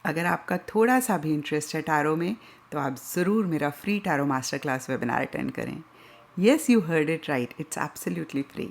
अगर आपका थोड़ा सा भी इंटरेस्ट है टैरो में तो आप ज़रूर मेरा free tarot master class webinar attend करें। Yes, you heard it right, it's absolutely free.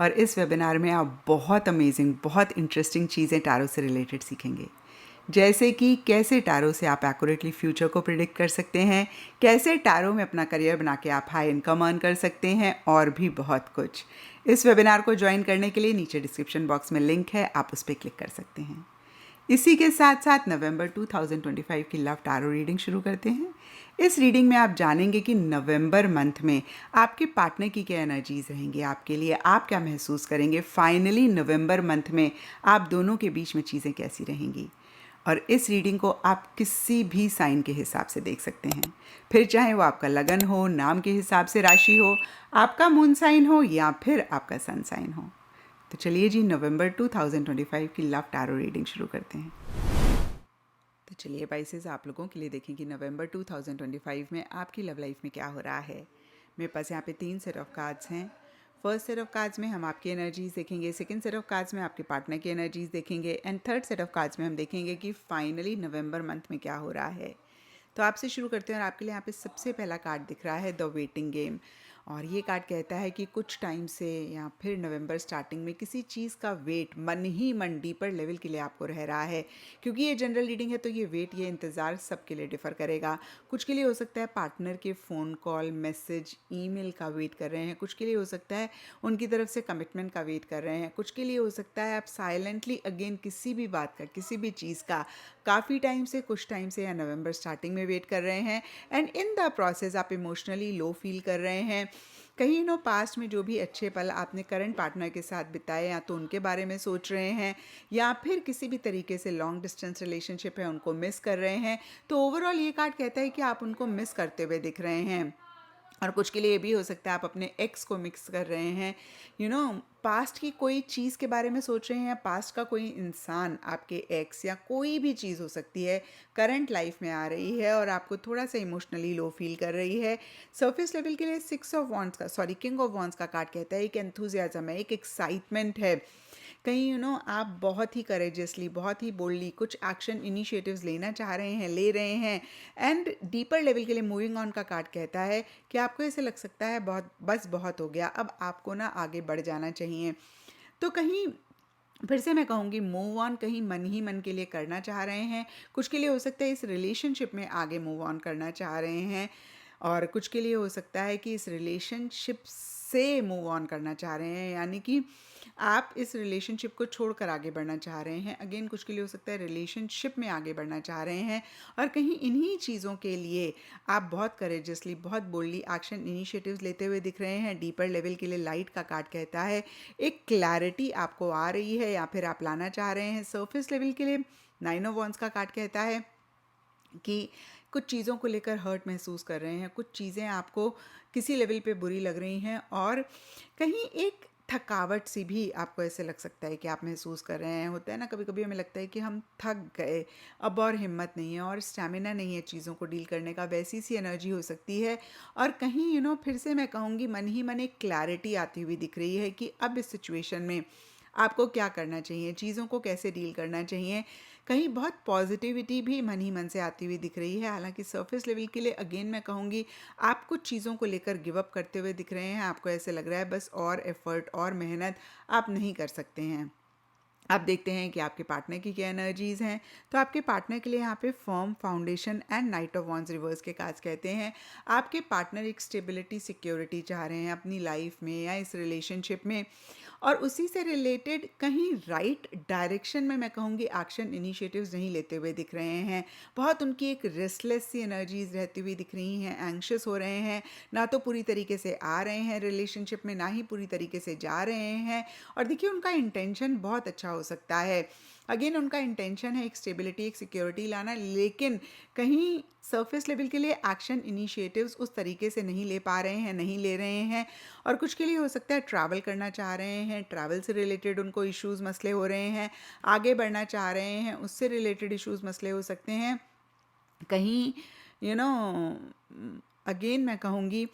और इस वेबिनार में आप बहुत अमेजिंग, बहुत इंटरेस्टिंग चीज़ें टैरो से रिलेटेड सीखेंगे। जैसे कि कैसे टैरो से आप एक्यूरेटली फ्यूचर को प्रिडिक्ट कर सकते हैं, कैसे टैरो में अपना करियर बना के आप हाई इनकम अर्न कर सकते हैं, और भी बहुत कुछ। इस वेबिनार को ज्वाइन करने के लिए नीचे डिस्क्रिप्शन बॉक्स में लिंक है, आप उस पर क्लिक कर सकते हैं। इसी के साथ साथ नवंबर 2025 की लव टैरो रीडिंग शुरू करते हैं। इस रीडिंग में आप जानेंगे कि नवंबर मंथ में आपके पार्टनर की क्या एनर्जीज रहेंगी आपके लिए, आप क्या महसूस करेंगे। फाइनली नवंबर मंथ में आप दोनों के बीच में चीज़ें कैसी रहेंगी। और इस रीडिंग को आप किसी भी साइन के हिसाब से देख सकते हैं, फिर चाहे वो आपका लगन हो, नाम के हिसाब से राशि हो, आपका मून साइन हो या फिर आपका सन साइन हो। तो चलिए जी, नवंबर 2025 की लव टैरो रीडिंग शुरू करते हैं। तो चलिए पाइसेस, आप लोगों के लिए देखें कि नवंबर 2025 में आपकी लव लाइफ में क्या हो रहा है। मेरे पास यहाँ पे 3 सेट ऑफ कार्ड्स हैं। फर्स्ट सेट ऑफ कार्ड्स में हम आपकी एनर्जीज देखेंगे, सेकंड सेट ऑफ कार्ड्स में आपके पार्टनर की एनर्जीज देखेंगे, and third set of cards में हम देखेंगे कि फाइनली नवंबर मंथ में क्या हो रहा है। तो आपसे शुरू करते हैं और आपके लिए यहाँ पे सबसे पहला कार्ड दिख रहा है द वेटिंग गेम। और ये कार्ड कहता है कि कुछ टाइम से या फिर नवंबर स्टार्टिंग में किसी चीज़ का वेट मन ही मन डीपर लेवल के लिए आपको रह रहा है। क्योंकि ये जनरल रीडिंग है तो ये वेट, ये इंतज़ार सबके लिए डिफ़र करेगा। कुछ के लिए हो सकता है पार्टनर के फ़ोन कॉल, मैसेज, ईमेल का वेट कर रहे हैं। कुछ के लिए हो सकता है उनकी तरफ से कमिटमेंट का वेट कर रहे हैं। कुछ के लिए हो सकता है आप साइलेंटली अगेन किसी भी बात का, किसी भी चीज़ का काफ़ी टाइम से, कुछ टाइम से या नवंबर स्टार्टिंग में वेट कर रहे हैं। एंड इन द प्रोसेस आप इमोशनली लो फील कर रहे हैं। कहीं पास्ट में जो भी अच्छे पल आपने करंट पार्टनर के साथ बिताए, या तो उनके बारे में सोच रहे हैं या फिर किसी भी तरीके से लॉन्ग डिस्टेंस रिलेशनशिप है उनको मिस कर रहे हैं। तो ओवरऑल ये कार्ड कहता है कि आप उनको मिस करते हुए दिख रहे हैं। और कुछ के लिए ये भी हो सकता है आप अपने एक्स को मिक्स कर रहे हैं। पास्ट की कोई चीज़ के बारे में सोच रहे हैं, पास्ट का कोई इंसान, आपके एक्स या कोई भी चीज़ हो सकती है, करंट लाइफ में आ रही है और आपको थोड़ा सा इमोशनली लो फील कर रही है। सरफेस लेवल के लिए किंग ऑफ वॉन्ड्स का कार्ड कहता है एक एंथुजियाज्म है, एक एक्साइटमेंट है। कहीं आप बहुत ही करेजियसली, बहुत ही बोल्डली कुछ एक्शन इनिशिएटिव्स लेना चाह रहे हैं, ले रहे हैं। एंड डीपर लेवल के लिए मूविंग ऑन का कार्ड कहता है कि आपको ऐसे लग सकता है बहुत हो गया, अब आपको ना आगे बढ़ जाना चाहिए। तो कहीं फिर से मैं कहूँगी मूव ऑन कहीं मन ही मन के लिए करना चाह रहे हैं। कुछ के लिए हो सकता है इस रिलेशनशिप में आगे मूव ऑन करना चाह रहे हैं, और कुछ के लिए हो सकता है कि इस रिलेशनशिप से मूव ऑन करना चाह रहे हैं, यानी कि आप इस रिलेशनशिप को छोड़कर आगे बढ़ना चाह रहे हैं। अगेन कुछ के लिए हो सकता है रिलेशनशिप में आगे बढ़ना चाह रहे हैं, और कहीं इन्हीं चीज़ों के लिए आप बहुत करेजियसली, बहुत बोल्डली एक्शन इनिशिएटिव्स लेते हुए दिख रहे हैं। डीपर लेवल के लिए लाइट का कार्ड कहता है एक क्लैरिटी आपको आ रही है या फिर आप लाना चाह रहे हैं। सरफेस लेवल के लिए 9 ऑफ वॉन्ड्स का कार्ड कहता है कि कुछ चीज़ों को लेकर हर्ट महसूस कर रहे हैं, कुछ चीज़ें आपको किसी लेवल पे बुरी लग रही हैं, और कहीं एक थकावट सी भी आपको ऐसे लग सकता है कि आप महसूस कर रहे हैं। होता है ना, कभी कभी हमें लगता है कि हम थक गए, अब और हिम्मत नहीं है और स्टैमिना नहीं है चीज़ों को डील करने का, वैसी सी एनर्जी हो सकती है। और कहीं फिर से मैं कहूँगी मन ही मन एक क्लैरिटी आती हुई दिख रही है कि अब इस सिचुएशन में आपको क्या करना चाहिए, चीज़ों को कैसे डील करना चाहिए। कहीं बहुत पॉजिटिविटी भी मन ही मन से आती हुई दिख रही है। हालांकि सरफेस लेवल के लिए अगेन मैं कहूँगी आप कुछ चीज़ों को लेकर गिव अप करते हुए दिख रहे हैं। आपको ऐसे लग रहा है बस और एफर्ट और मेहनत आप नहीं कर सकते हैं। आप देखते हैं कि आपके पार्टनर की क्या एनर्जीज़ हैं। तो आपके पार्टनर के लिए यहाँ पे firm, foundation and night of wands reverse के कार्ड्स कहते हैं आपके पार्टनर एक स्टेबिलिटी, सिक्योरिटी चाह रहे हैं अपनी लाइफ में या इस रिलेशनशिप में, और उसी से रिलेटेड कहीं राइट डायरेक्शन में मैं कहूँगी एक्शन इनिशिएटिव्स नहीं लेते हुए दिख रहे हैं। बहुत उनकी एक रेस्टलेस सी एनर्जीज रहती हुई दिख रही हैं, एंग्शियस हो रहे हैं, ना तो पूरी तरीके से आ रहे हैं रिलेशनशिप में, ना ही पूरी तरीके से जा रहे हैं। और देखिए उनका इंटेंशन बहुत अच्छा हो सकता है। अगेन उनका इंटेंशन है एक स्टेबिलिटी, एक सिक्योरिटी लाना, लेकिन कहीं सरफेस लेवल के लिए एक्शन इनिशिएटिव्स उस तरीके से नहीं ले पा रहे हैं, नहीं ले रहे हैं। और कुछ के लिए हो सकता है ट्रैवल करना चाह रहे हैं, ट्रैवल से रिलेटेड उनको इश्यूज, मसले हो रहे हैं, आगे बढ़ना चाह रहे हैं, उससे रिलेटेड इश्यूज, मसले हो सकते हैं। कहीं यू नो अगेन मैं कहूँगी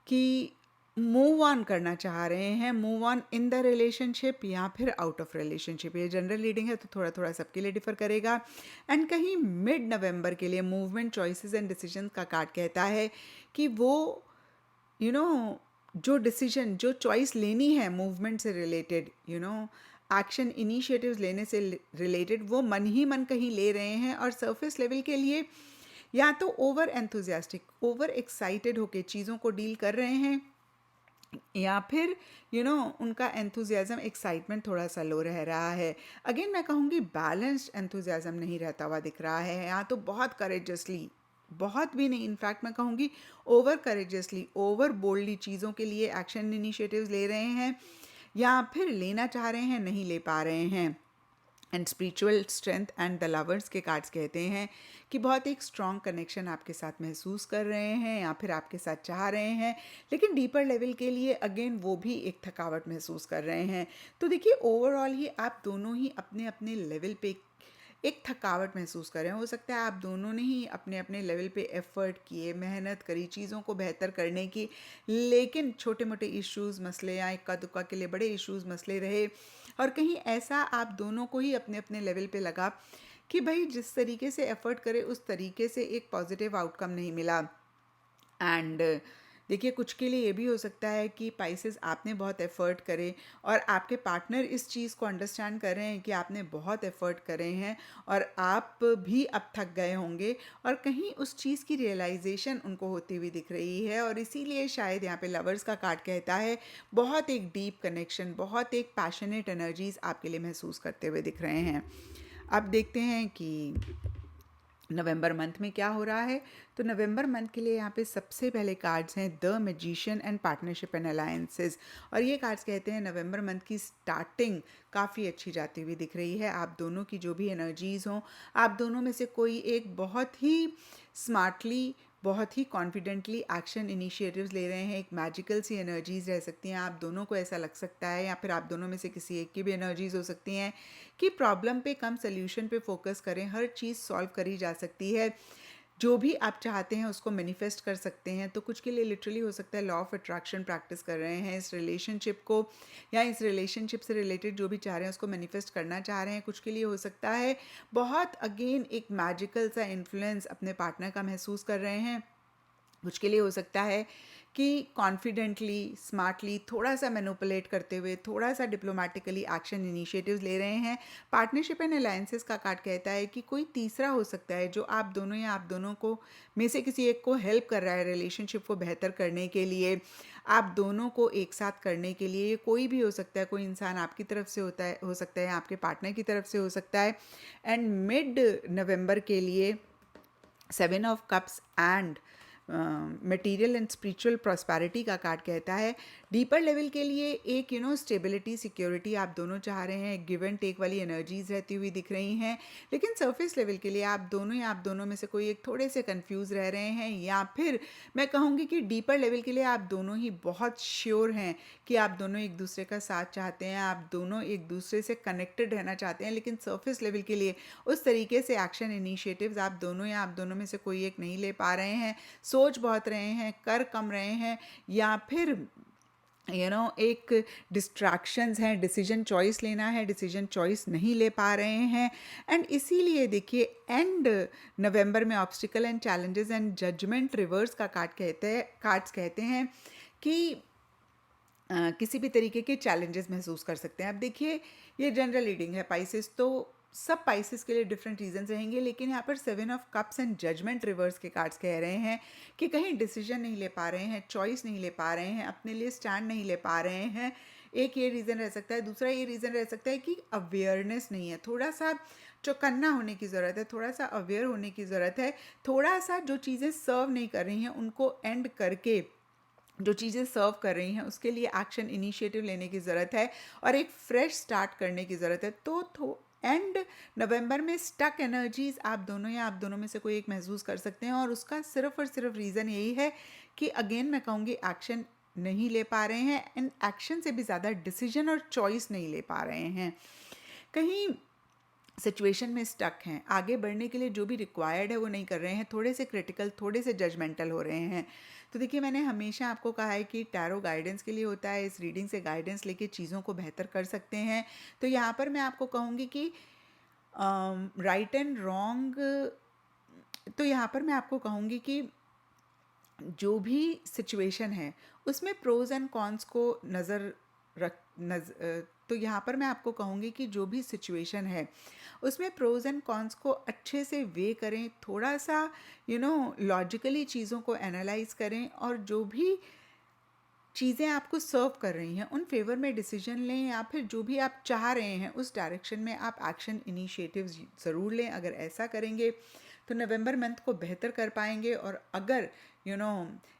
कि मूव ऑन करना चाह रहे हैं, move on in the relationship या फिर आउट ऑफ रिलेशनशिप। ये जनरल रीडिंग है तो थोड़ा थोड़ा सबके लिए डिफर करेगा। एंड कहीं मिड नवंबर के लिए मूवमेंट, चॉइसेस एंड डिसीजन का कार्ड कहता है कि वो जो डिसीजन, जो चॉइस लेनी है मूवमेंट से रिलेटेड, एक्शन इनिशिएटिव्स लेने से रिलेटेड, वो मन ही मन कहीं ले रहे हैं। और सरफेस लेवल के लिए या तो ओवर एंथुजियास्टिक, ओवर एक्साइटेड होके चीज़ों को डील कर रहे हैं, या फिर उनका एंथुजियाज़म, एक्साइटमेंट थोड़ा सा लो रह रहा है। अगेन मैं कहूँगी बैलेंस्ड एंथुजियाज़म नहीं रहता हुआ दिख रहा है। या तो बहुत करेजसली, बहुत भी नहीं, इनफैक्ट मैं कहूँगी ओवर करेजसली, ओवर बोल्डली चीज़ों के लिए एक्शन इनिशिएटिव्स ले रहे हैं, या फिर लेना चाह रहे हैं, नहीं ले पा रहे हैं। And spiritual strength and the lovers के कार्ड्स कहते हैं कि बहुत एक स्ट्रॉन्ग कनेक्शन आपके साथ महसूस कर रहे हैं या फिर आपके साथ चाह रहे हैं, लेकिन डीपर लेवल के लिए अगेन वो भी एक थकावट महसूस कर रहे हैं। तो देखिए ओवरऑल ही आप दोनों ही अपने अपने लेवल पे एक थकावट महसूस कर रहे हैं। हो सकता है आप दोनों ने ही अपने अपने लेवल पे एफर्ट किए, मेहनत करी चीज़ों को बेहतर करने की, लेकिन छोटे मोटे इश्यूज़, मसले या इक्का दुक्का के लिए बड़े इश्यूज़, मसले रहे। और कहीं ऐसा आप दोनों को ही अपने अपने लेवल पे लगा कि भाई जिस तरीके से एफर्ट करे उस तरीके से एक पॉजिटिव आउटकम नहीं मिला। एंड देखिए कुछ के लिए ये भी हो सकता है कि पाइसेस आपने बहुत एफर्ट करे और आपके पार्टनर इस चीज़ को अंडरस्टैंड कर रहे हैं कि आपने बहुत एफर्ट करे हैं और आप भी अब थक गए होंगे, और कहीं उस चीज़ की रियलाइजेशन उनको होती हुई दिख रही है। और इसीलिए शायद यहाँ पे लवर्स का कार्ड कहता है बहुत एक डीप कनेक्शन, बहुत एक पैशनेट एनर्जीज आपके लिए महसूस करते हुए दिख रहे हैं। अब देखते हैं कि नवंबर मंथ में क्या हो रहा है। तो नवंबर मंथ के लिए यहाँ पे सबसे पहले कार्ड्स हैं the magician and partnership and alliances. और ये कार्ड्स कहते हैं नवंबर मंथ की स्टार्टिंग काफ़ी अच्छी जाती हुई दिख रही है। आप दोनों की जो भी एनर्जीज़ हों, आप दोनों में से कोई एक बहुत ही स्मार्टली, बहुत ही कॉन्फिडेंटली एक्शन इनिशिएटिव्स ले रहे हैं। एक मैजिकल सी एनर्जीज रह सकती हैं, आप दोनों को ऐसा लग सकता है, या फिर आप दोनों में से किसी एक की भी एनर्जीज हो सकती हैं कि प्रॉब्लम पे कम सोल्यूशन पे फोकस करें, हर चीज़ सॉल्व करी जा सकती है, जो भी आप चाहते हैं उसको मैनिफेस्ट कर सकते हैं। तो कुछ के लिए लिटरली हो सकता है लॉ ऑफ अट्रैक्शन प्रैक्टिस कर रहे हैं इस रिलेशनशिप को, या इस रिलेशनशिप से रिलेटेड जो भी चाह रहे हैं उसको मैनिफेस्ट करना चाह रहे हैं। कुछ के लिए हो सकता है बहुत अगेन एक मैजिकल सा इन्फ्लुएंस अपने पार्टनर का महसूस कर रहे हैं। कुछ के लिए हो सकता है कि कॉन्फिडेंटली, स्मार्टली, थोड़ा सा मैनिपुलेट करते हुए, थोड़ा सा डिप्लोमेटिकली एक्शन इनिशिएटिव्स ले रहे हैं। पार्टनरशिप एंड अलायंसेस का कार्ड कहता है कि कोई तीसरा हो सकता है जो आप दोनों या आप दोनों को में से किसी एक को हेल्प कर रहा है रिलेशनशिप को बेहतर करने के लिए, आप दोनों को एक साथ करने के लिए। ये कोई भी हो सकता है, कोई इंसान आपकी तरफ से हो सकता है, आपके पार्टनर की तरफ से हो सकता है। एंड मिड नवंबर के लिए 7 of cups and material and spiritual prosperity का कार्ड कहता है डीपर लेवल के लिए एक स्टेबिलिटी, सिक्योरिटी आप दोनों चाह रहे हैं, गिव एंड टेक वाली एनर्जीज रहती हुई दिख रही हैं। लेकिन सरफेस लेवल के लिए आप दोनों या आप दोनों में से कोई एक थोड़े से कंफ्यूज रह रहे हैं, या फिर मैं कहूँगी कि डीपर लेवल के लिए आप दोनों ही बहुत श्योर हैं कि आप दोनों एक दूसरे का साथ चाहते हैं, आप दोनों एक दूसरे से कनेक्टेड रहना चाहते हैं। लेकिन सरफेस लेवल के लिए उस तरीके से एक्शन इनिशिएटिव्स आप दोनों या आप दोनों में से कोई एक नहीं ले पा रहे हैं, सोच बहुत रहे हैं, कर कम रहे हैं, या फिर एक डिस्ट्रैक्शंस हैं, डिसीजन चॉइस लेना है, डिसीजन चॉइस नहीं ले पा रहे हैं। एंड इसीलिए देखिए एंड नवंबर में obstacle and challenges and judgment reverse का कार्ड्स कहते हैं कि किसी भी तरीके के चैलेंजेस महसूस कर सकते हैं। अब देखिए ये जनरल रीडिंग है पाइसेस, तो सब पाइसेस के लिए डिफरेंट रीजंस रहेंगे, लेकिन यहाँ पर 7 of cups and judgment reverse के कार्ड्स कह रहे हैं कि कहीं डिसीजन नहीं ले पा रहे हैं, चॉइस नहीं ले पा रहे हैं, अपने लिए स्टैंड नहीं ले पा रहे हैं। एक ये रीज़न रह सकता है। दूसरा ये रीज़न रह सकता है कि अवेयरनेस नहीं है, थोड़ा सा चौकन्ना होने की ज़रूरत है, थोड़ा सा अवेयर होने की ज़रूरत है, थोड़ा सा जो चीज़ें सर्व नहीं कर रही हैं उनको एंड करके जो चीज़ें सर्व कर रही हैं उसके लिए एक्शन इनिशिएटिव लेने की ज़रूरत है और एक फ्रेश स्टार्ट करने की ज़रूरत है। तो एंड नवंबर में स्टक एनर्जीज आप दोनों या आप दोनों में से कोई एक महसूस कर सकते हैं, और उसका सिर्फ और सिर्फ रीज़न यही है कि अगेन मैं कहूँगी एक्शन नहीं ले पा रहे हैं, एंड एक्शन से भी ज़्यादा डिसीजन और चॉइस नहीं ले पा रहे हैं। कहीं सिचुएशन में स्टक हैं, आगे बढ़ने के लिए जो भी रिक्वायर्ड है वो नहीं कर रहे हैं, थोड़े से क्रिटिकल, थोड़े से जजमेंटल हो रहे हैं। तो देखिए, मैंने हमेशा आपको कहा है कि टैरो गाइडेंस के लिए होता है, इस रीडिंग से गाइडेंस लेके चीज़ों को बेहतर कर सकते हैं। तो यहाँ पर मैं आपको कहूँगी कि राइट एंड रॉन्ग, तो यहाँ पर मैं आपको कहूँगी कि जो भी सिचुएशन है उसमें प्रोज एंड कॉन्स को तो यहाँ पर मैं आपको कहूँगी कि जो भी सिचुएशन है उसमें प्रोज एंड कॉन्स को अच्छे से वे करें, थोड़ा सा लॉजिकली चीज़ों को एनालाइज करें, और जो भी चीज़ें आपको सर्व कर रही हैं उन फेवर में डिसीजन लें, या फिर जो भी आप चाह रहे हैं उस डायरेक्शन में आप एक्शन इनिशिएटिव्स ज़रूर लें। अगर ऐसा करेंगे तो नवंबर मंथ को बेहतर कर पाएंगे, और अगर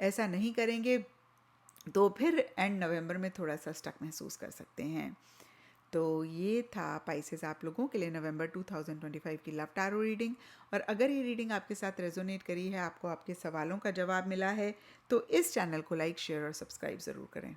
ऐसा नहीं करेंगे तो फिर एंड नवंबर में थोड़ा सा स्टक महसूस कर सकते हैं। तो ये था पाइसेस आप लोगों के लिए नवंबर 2025 की लव टैरो रीडिंग। और अगर ये रीडिंग आपके साथ रेजोनेट करी है, आपको आपके सवालों का जवाब मिला है, तो इस चैनल को लाइक, शेयर और सब्सक्राइब ज़रूर करें।